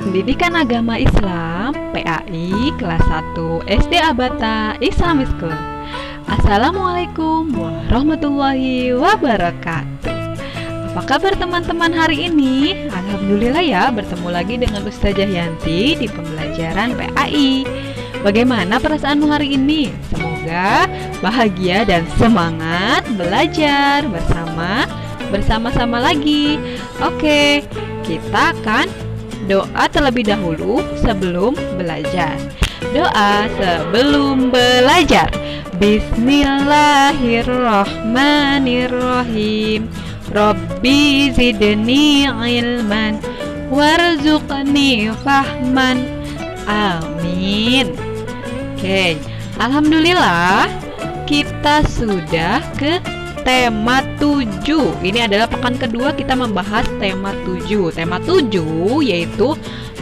Pendidikan Agama Islam PAI kelas 1 SD Abata Islamic School. Assalamualaikum warahmatullahi wabarakatuh. Apa kabar teman-teman hari ini? Alhamdulillah ya, bertemu lagi dengan Ustazah Yanti di pembelajaran PAI. Bagaimana perasaanmu hari ini? Semoga bahagia dan semangat belajar bersama-sama lagi. Oke, kita akan doa terlebih dahulu sebelum belajar. Doa sebelum belajar. Bismillahirrahmanirrahim. Rabbi zidni ilman warzuqni fahman. Amin. Oke, alhamdulillah kita sudah ke tema 7. Ini adalah pekan kedua kita membahas tema 7. Tema 7 yaitu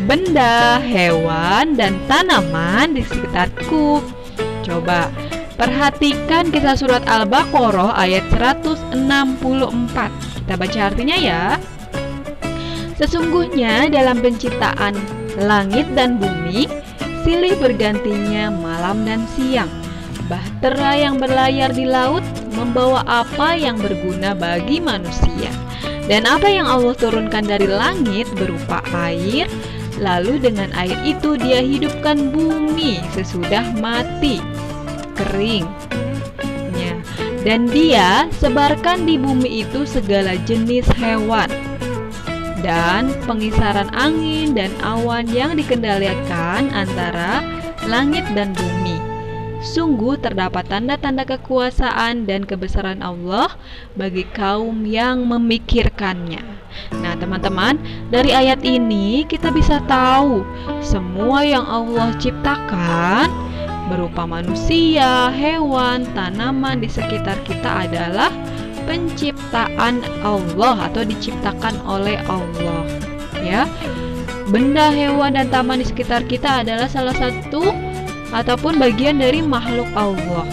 benda, hewan, dan tanaman di sekitarku. Coba perhatikan kisah surat Al-Baqarah ayat 164. Kita baca artinya ya. Sesungguhnya dalam penciptaan langit dan bumi, silih bergantinya malam dan siang. Bahtera yang berlayar di laut membawa apa yang berguna bagi manusia. Dan apa yang Allah turunkan dari langit berupa air, lalu dengan air itu dia hidupkan bumi sesudah mati, kering. Dan dia sebarkan di bumi itu segala jenis hewan dan pengisaran angin dan awan yang dikendalikan antara langit dan bumi. Sungguh terdapat tanda-tanda kekuasaan dan kebesaran Allah bagi kaum yang memikirkannya. Nah teman-teman, dari ayat ini kita bisa tahu semua yang Allah ciptakan berupa manusia, hewan, tanaman di sekitar kita adalah penciptaan Allah atau diciptakan oleh Allah. Ya, benda, hewan, dan taman di sekitar kita adalah salah satu ataupun bagian dari makhluk Allah,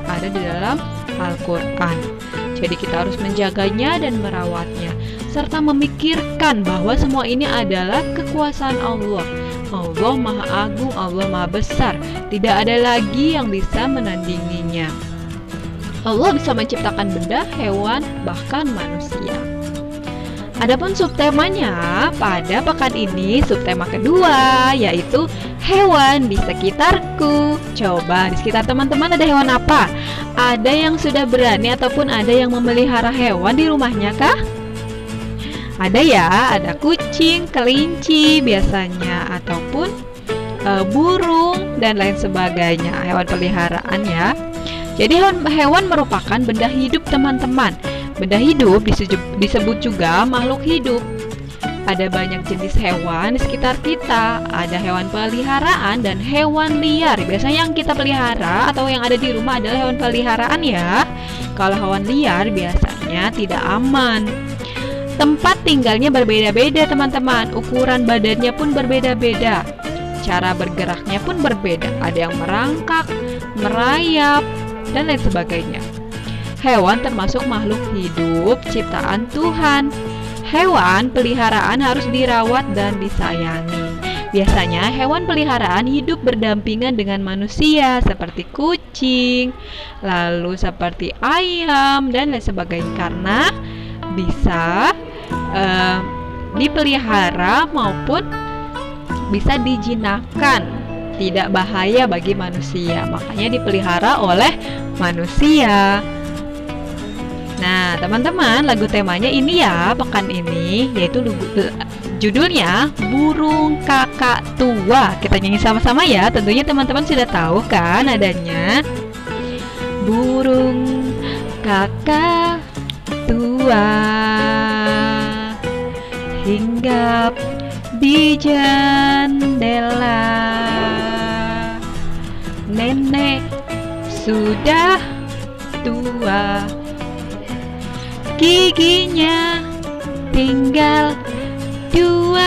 ada di dalam Al-Quran. Jadi kita harus menjaganya dan merawatnya, serta memikirkan bahwa semua ini adalah kekuasaan Allah. Allah Maha Agung, Allah Maha Besar. Tidak ada lagi yang bisa menandinginya. Allah bisa menciptakan benda, hewan, bahkan manusia. Adapun subtemanya pada pekan ini, subtema kedua yaitu hewan di sekitarku. Coba di sekitar teman-teman ada hewan apa? Ada yang sudah berani ataupun ada yang memelihara hewan di rumahnya kah? Ada ya, ada kucing, kelinci biasanya, ataupun burung dan lain sebagainya, hewan peliharaan ya. Jadi hewan merupakan benda hidup teman-teman. Benda hidup disebut juga makhluk hidup. Ada banyak jenis hewan di sekitar kita. Ada hewan peliharaan dan hewan liar. Biasanya yang kita pelihara atau yang ada di rumah adalah hewan peliharaan ya. Kalau hewan liar biasanya tidak aman. Tempat tinggalnya berbeda-beda teman-teman. Ukuran badannya pun berbeda-beda. Cara bergeraknya pun berbeda. Ada yang merangkak, merayap, dan lain sebagainya. Hewan termasuk makhluk hidup ciptaan Tuhan. Hewan peliharaan harus dirawat dan disayangi. Biasanya hewan peliharaan hidup berdampingan dengan manusia seperti kucing, lalu seperti ayam dan lain sebagainya, karena bisa dipelihara maupun bisa dijinakkan, tidak bahaya bagi manusia, makanya dipelihara oleh manusia. Nah teman-teman, lagu temanya ini ya pekan ini, yaitu judulnya Burung Kakak Tua. Kita nyanyi sama-sama ya. Tentunya teman-teman sudah tahu kan adanya. Burung kakak tua hinggap di jendela, nenek sudah tua, giginya tinggal 2.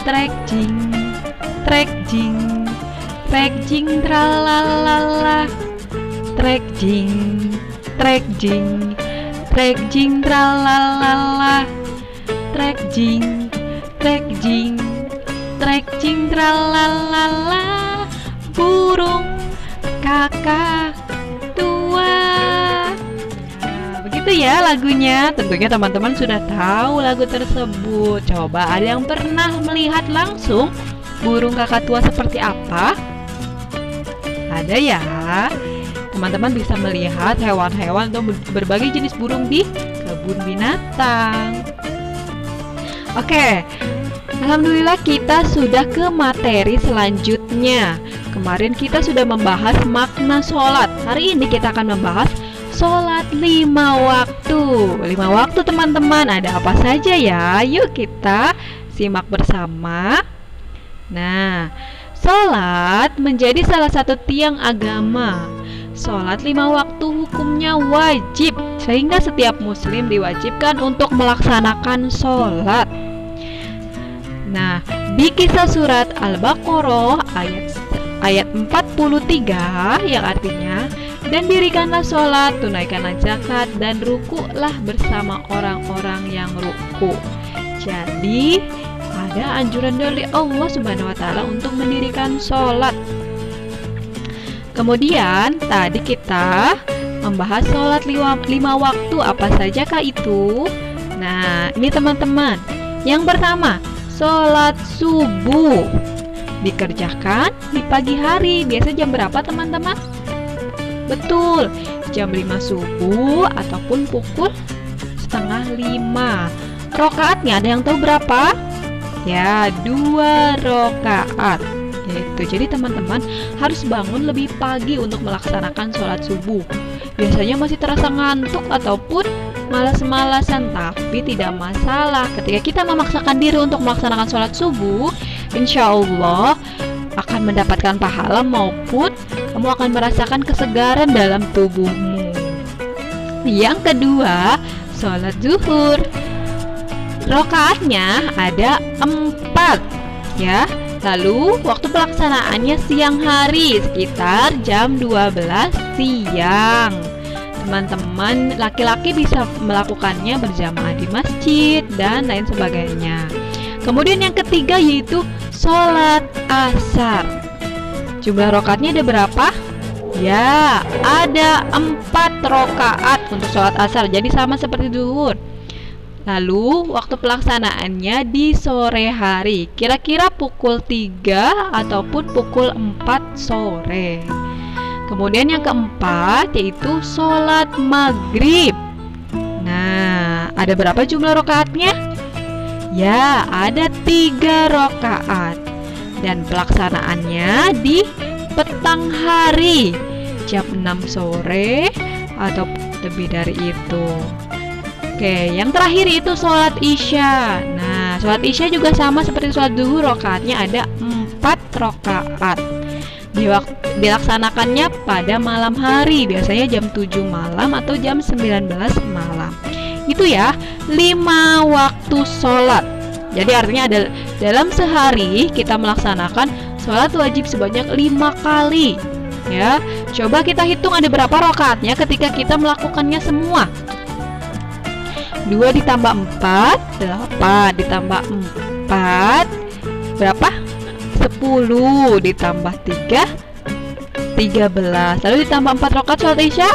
Trek jing, trek jing, trek jing tralalala. Trek jing, trek jing, trek jing tralalala. Trek jing, trek jing tralalala, burung kakak tua. Nah, begitu ya lagunya. Tentunya teman-teman sudah tahu lagu tersebut. Coba ada yang pernah melihat langsung burung kakak tua seperti apa? Ada ya. Teman-teman bisa melihat hewan-hewan atau berbagai jenis burung di kebun binatang. Oke, alhamdulillah kita sudah ke materi selanjutnya. Kemarin kita sudah membahas makna sholat. Hari ini kita akan membahas sholat 5 waktu. 5 waktu teman-teman, ada apa saja ya? Yuk kita simak bersama. Nah, sholat menjadi salah satu tiang agama. Sholat 5 waktu hukumnya wajib, sehingga setiap muslim diwajibkan untuk melaksanakan sholat. Nah, di kisah surat Al-Baqarah ayat 43 yang artinya, dan dirikanlah sholat, tunaikanlah zakat, dan rukuklah bersama orang-orang yang ruku. Jadi ada anjuran dari Allah Subhanahu wa Ta'ala untuk mendirikan sholat. Kemudian tadi kita membahas sholat 5 waktu, apa sajakah itu? Nah, ini teman-teman. Yang pertama, sholat subuh dikerjakan di pagi hari. Biasa jam berapa teman-teman? Betul, jam 5 subuh ataupun pukul setengah 5. Rokaatnya ada yang tahu berapa? Ya, 2 rokaat. Jadi teman-teman harus bangun lebih pagi untuk melaksanakan sholat subuh. Biasanya masih terasa ngantuk ataupun malas-malasan, tapi tidak masalah. Ketika kita memaksakan diri untuk melaksanakan sholat subuh, insya Allah akan mendapatkan pahala maupun kamu akan merasakan kesegaran dalam tubuhmu. Yang kedua, sholat zuhur. Rokaatnya ada 4 ya. Lalu waktu pelaksanaannya siang hari sekitar jam 12 siang. Teman-teman laki-laki bisa melakukannya berjamaah di masjid dan lain sebagainya. Kemudian yang ketiga yaitu sholat asar. Jumlah rokaatnya ada berapa? Ya, ada 4 rokaat untuk sholat asar. Jadi sama seperti zuhur. Lalu waktu pelaksanaannya di sore hari, kira-kira pukul 3 ataupun pukul 4 sore. Kemudian yang keempat yaitu sholat maghrib. Nah, ada berapa jumlah rokaatnya? Ya, ada 3 rokaat. Dan pelaksanaannya di petang hari, jam 6 sore atau lebih dari itu. Oke, yang terakhir itu sholat isya. Nah, sholat isya juga sama seperti sholat zuhur, rokaatnya ada 4 rokaat. Dilaksanakannya pada malam hari, biasanya jam 7 malam atau jam 19 malam. Itu ya, 5 waktu sholat. Jadi artinya ada dalam sehari kita melaksanakan sholat wajib sebanyak 5 kali. Ya, coba kita hitung ada berapa rokaatnya ketika kita melakukannya semua. 2 ditambah 4, 8 ditambah 4, berapa? 10 ditambah 3, 13. Lalu ditambah 4 rakaat sholat isya,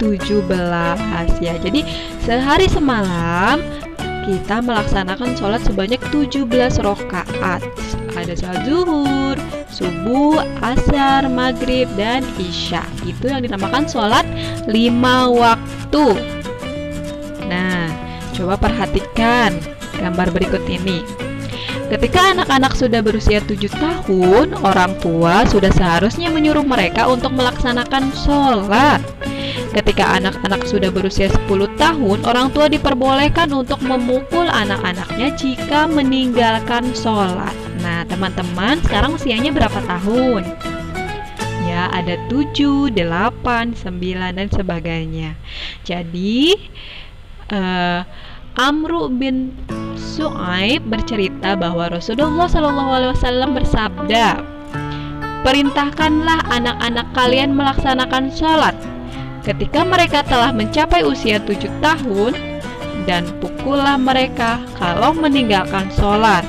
17 ya. Jadi sehari semalam kita melaksanakan sholat sebanyak 17 rakaat. Ada sholat zuhur, subuh, asar, maghrib, dan isya. Itu yang dinamakan sholat 5 waktu. Nah, coba perhatikan gambar berikut ini. Ketika anak-anak sudah berusia 7 tahun, orang tua sudah seharusnya menyuruh mereka untuk melaksanakan sholat. Ketika anak-anak sudah berusia 10 tahun, orang tua diperbolehkan untuk memukul anak-anaknya jika meninggalkan sholat. Nah, teman-teman, sekarang usianya berapa tahun? Ya, ada 7, 8, 9, dan sebagainya. Jadi, Amru bin Su'aib bercerita bahwa Rasulullah SAW bersabda, "Perintahkanlah anak-anak kalian melaksanakan sholat ketika mereka telah mencapai usia 7 tahun dan pukullah mereka kalau meninggalkan sholat.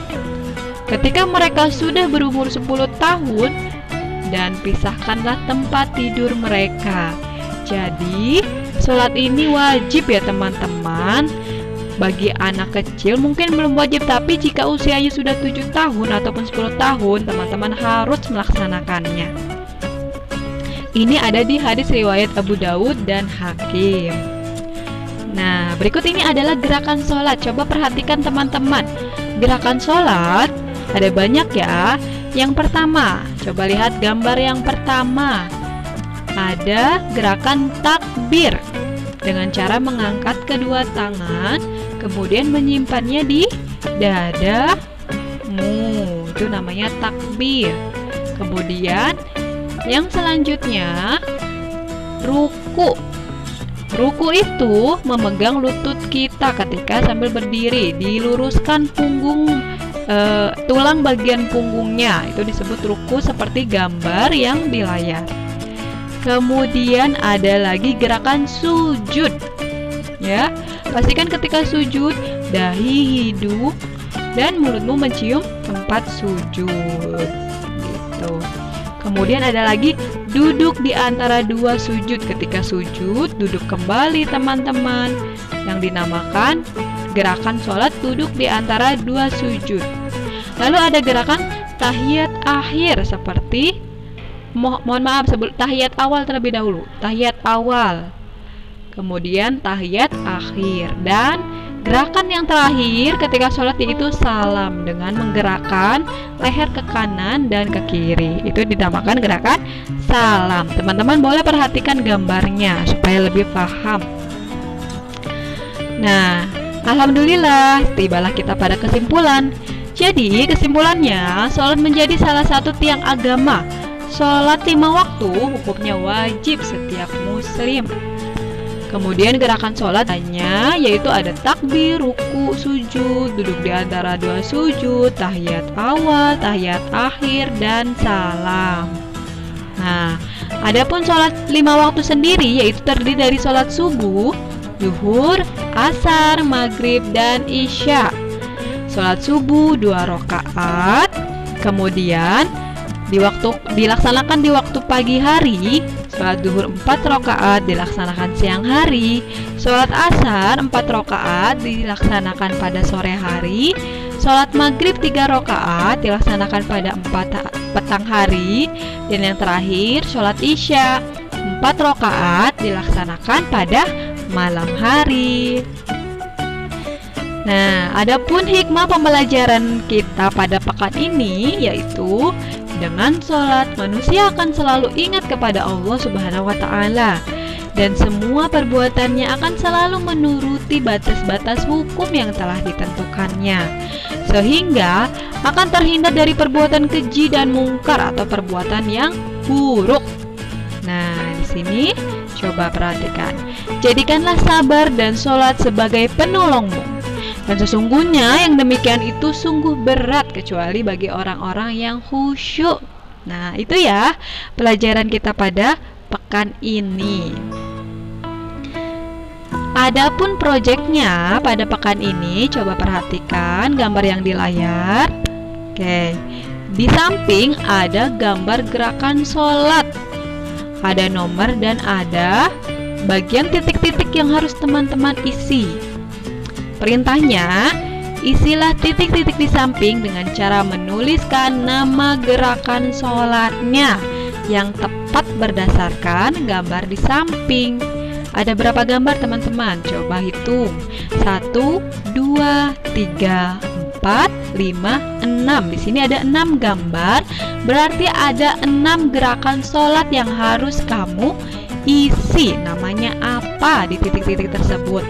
Ketika mereka sudah berumur 10 tahun, dan pisahkanlah tempat tidur mereka. Jadi, sholat ini wajib ya teman-teman. Bagi anak kecil mungkin belum wajib, tapi jika usianya sudah 7 tahun ataupun 10 tahun, teman-teman harus melaksanakannya. Ini ada di hadis riwayat Abu Daud dan Hakim. Nah, berikut ini adalah gerakan sholat. Coba perhatikan teman-teman. Gerakan sholat ada banyak ya. Yang pertama, coba lihat gambar yang pertama. Ada gerakan takbir dengan cara mengangkat kedua tangan, kemudian menyimpannya di dadamu. Itu namanya takbir. Kemudian yang selanjutnya ruku. Ruku itu memegang lutut kita ketika sambil berdiri, diluruskan punggung, tulang bagian punggungnya. Itu disebut ruku seperti gambar yang di layar. Kemudian ada lagi gerakan sujud. Ya, pastikan ketika sujud dahi, hidung, dan mulutmu mencium tempat sujud. Gitu. Kemudian ada lagi duduk di antara dua sujud. Ketika sujud, duduk kembali teman-teman, yang dinamakan gerakan sholat duduk di antara dua sujud. Lalu ada gerakan tahiyat akhir seperti tahiyat awal terlebih dahulu. Tahiyat awal, kemudian tahiyat akhir, dan gerakan yang terakhir ketika sholat yaitu salam dengan menggerakkan leher ke kanan dan ke kiri. Itu dinamakan gerakan salam. Teman-teman boleh perhatikan gambarnya supaya lebih paham. Nah, alhamdulillah tibalah kita pada kesimpulan. Jadi kesimpulannya, sholat menjadi salah satu tiang agama. Sholat 5 waktu hukumnya wajib setiap muslim. Kemudian gerakan sholat hanya yaitu ada takbir, ruku, sujud, duduk di antara dua sujud, tahiyat awal, tahiyat akhir, dan salam. Nah, adapun sholat 5 waktu sendiri yaitu terdiri dari sholat subuh, zuhur, asar, maghrib, dan isya. Sholat subuh 2 rakaat, kemudian dilaksanakan di waktu pagi hari. Sholat zuhur 4 rakaat dilaksanakan siang hari. Sholat asar 4 rakaat dilaksanakan pada sore hari. Sholat maghrib 3 rakaat dilaksanakan pada petang hari. Dan yang terakhir, sholat isya 4 rakaat dilaksanakan pada malam hari. Nah, adapun hikmah pembelajaran kita pada pekan ini yaitu dengan sholat manusia akan selalu ingat kepada Allah Subhanahu wa Ta'ala, dan semua perbuatannya akan selalu menuruti batas-batas hukum yang telah ditentukannya, sehingga akan terhindar dari perbuatan keji dan mungkar atau perbuatan yang buruk. Nah, di sini coba perhatikan. Jadikanlah sabar dan sholat sebagai penolongmu. Dan sesungguhnya yang demikian itu sungguh berat kecuali bagi orang-orang yang khusyuk. Nah, itu ya pelajaran kita pada pekan ini. Adapun proyeknya pada pekan ini, coba perhatikan gambar yang di layar. Oke, di samping ada gambar gerakan sholat, ada nomor dan ada bagian titik-titik yang harus teman-teman isi. Perintahnya, isilah titik-titik di samping dengan cara menuliskan nama gerakan sholatnya yang tepat berdasarkan gambar di samping. Ada berapa gambar teman-teman? Coba hitung. 1, 2, 3, 4, 5, 6. Di sini ada 6 gambar. Berarti ada 6 gerakan sholat yang harus kamu isi. Namanya apa di titik-titik tersebut?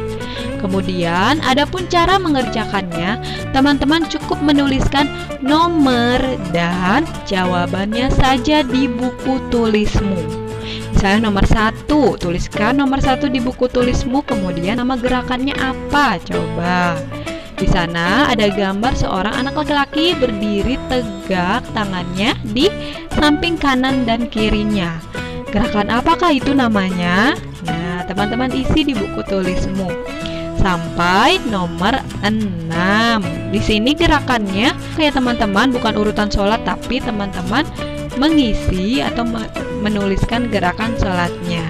Kemudian, adapun cara mengerjakannya, teman-teman cukup menuliskan nomor dan jawabannya saja di buku tulismu. Misalnya nomor 1, tuliskan nomor 1 di buku tulismu, kemudian nama gerakannya apa? Coba. Di sana ada gambar seorang anak laki-laki berdiri tegak, tangannya di samping kanan dan kirinya. Gerakan apakah itu namanya? Nah, teman-teman isi di buku tulismu. sampai nomor 6. Di sini gerakannya kayak teman-teman bukan urutan sholat, tapi teman-teman mengisi atau menuliskan gerakan sholatnya.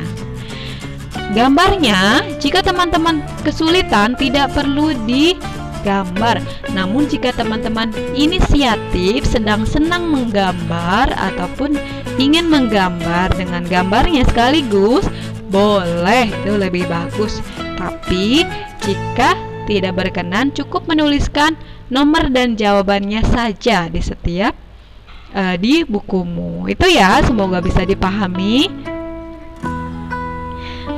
Gambarnya, jika teman-teman kesulitan tidak perlu digambar. Namun jika teman-teman inisiatif, sedang senang menggambar ataupun ingin menggambar dengan gambarnya sekaligus, boleh, itu lebih bagus. Tapi jika tidak berkenan, cukup menuliskan nomor dan jawabannya saja di setiap di bukumu. Itu ya, semoga bisa dipahami.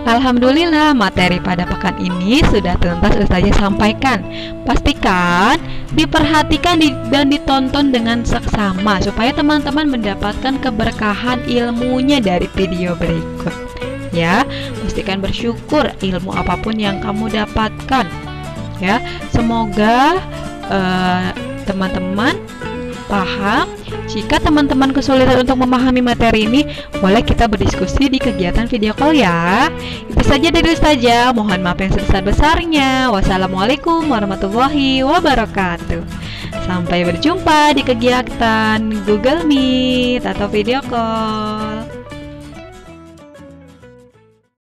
Alhamdulillah, materi pada pekan ini sudah tuntas Ustazah sampaikan. Pastikan diperhatikan dan ditonton dengan seksama supaya teman-teman mendapatkan keberkahan ilmunya dari video berikut. Ya, pastikan bersyukur ilmu apapun yang kamu dapatkan. Ya, semoga teman-teman paham. Jika teman-teman kesulitan untuk memahami materi ini, boleh kita berdiskusi di kegiatan video call ya. Itu saja dari Ustazah. Mohon maaf yang sebesar-besarnya. Wassalamualaikum warahmatullahi wabarakatuh. Sampai berjumpa di kegiatan Google Meet atau video call.